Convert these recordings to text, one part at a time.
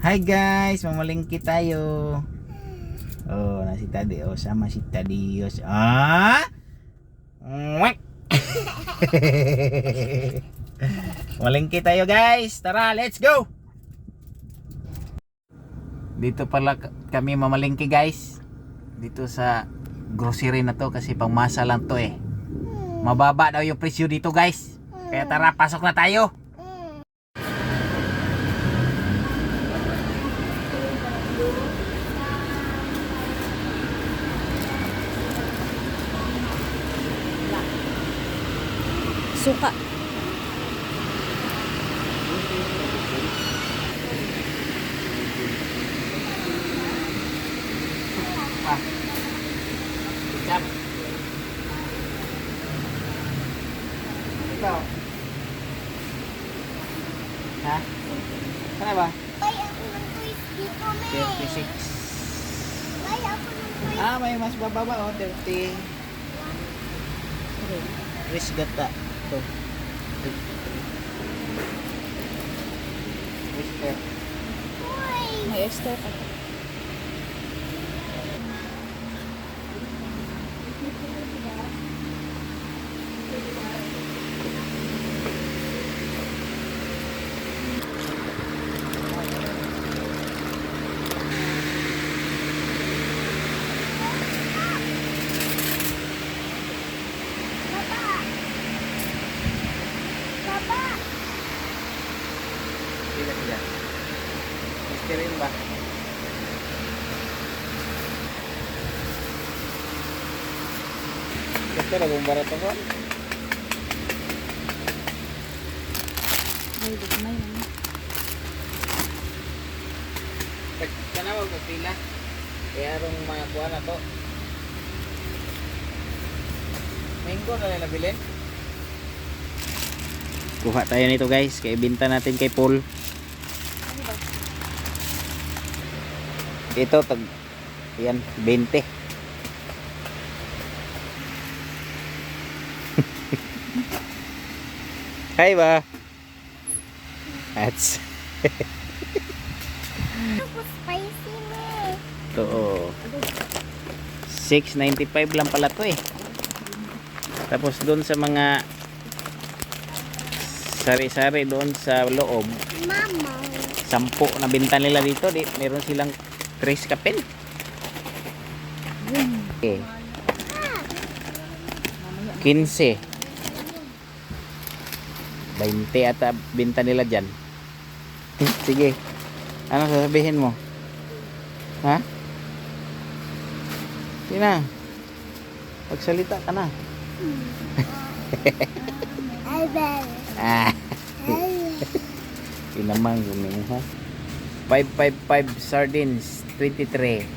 Hi guys, mamalingki tayo. Oh, nasi tadi. Oh, sama si tadi. Ah? Mwek. Malingki tayo guys. Tara, let's go. Dito pala kami mamalingki guys. Dito sa grocery na to kasi pangmasa lang to eh. Mababa daw yung presyo dito guys. Kaya tara, pasok na tayo. Suka. Jam. Ikaw. Ha? Kana ba? Bay ako ng toys dito, me. 36. Bay ako ng toys. Ah, may mas bababa oh, 30. Chris gata. Ito. Whisper. Toys. May extra pa. Baba. Baba. Tidak, tidak. Whisperin ba? Ito na kung barato ko. Ay, digmay naman. Kanawag ko pila. Kaya rong mga kuha na to. Mango na lang nabilin. Kuha tayo nito guys. Kaya binta natin kay Paul. Ano ba? Ito tag yan 20. Hi ba? That's Ako spicy, me. to. 6.95 lang pala to eh. Tapos doon sa mga sari-sari doon sa loob, Mama. 10 na binta nila dito. Meron silang 3 kapin. Okay. 15. 20 ata binta nila dyan. Sige. Ano sasabihin mo? Ha? Sige na. Pagsalita ka na. Albel. Ah. Pinamang gumin ha. 555 sardines 23.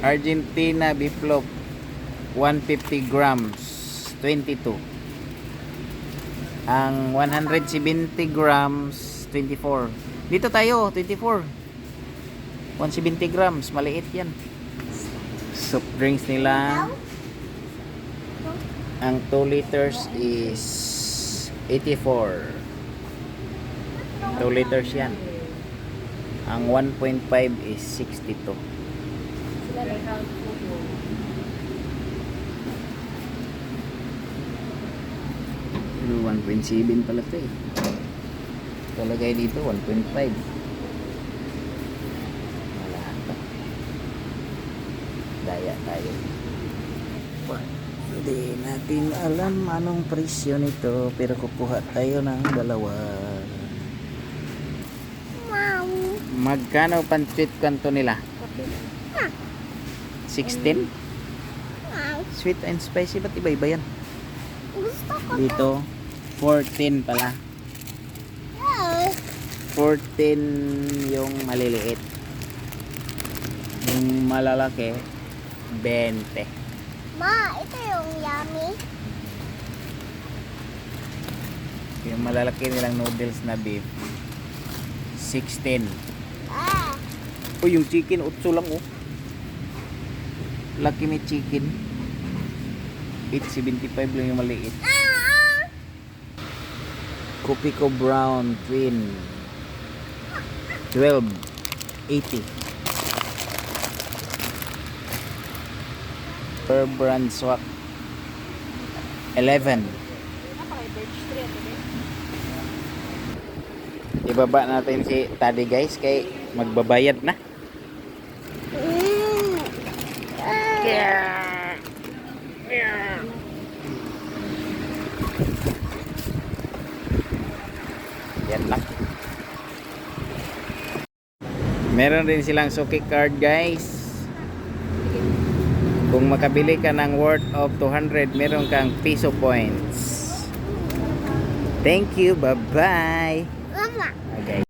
Argentina beef loaf 150 grams 22. Ang 170 grams 24. Dito tayo 24. 170 grams maliit yan. Soft drinks nila. Ang 2 liters is 84. 2 liters yan. Ang 1.5 is 62. Pero 1.7 pala ito eh. Talagay dito 1.5. Wala pa. Daya tayo. Hindi natin alam anong presyo nito, pero kukuha tayo ng dalawa. Mom. Magkano pan-sweet kanto nila? 16? Mom. Sweet and spicy, ba't iba-iba yan? Gusto ko Dito 14 pala. to. 14 yung maliliit. Yung malalaki 20. Ma, ito yung yummy. Yung malalaki nilang noodles na beef 16. Ah. Uy, yung chicken 8 lang oh. Lucky me chicken 8.75 lang yung maliit. Copico Brown Twin 1280. Per brand swap 11. Ibaba natin si Taddy guys kay magbabayad na. Yan lang. Meron din silang suki card guys. Kung makabili ka ng worth of 200, meron kang piso points. Thank you. Bye-bye. Mama. Okay.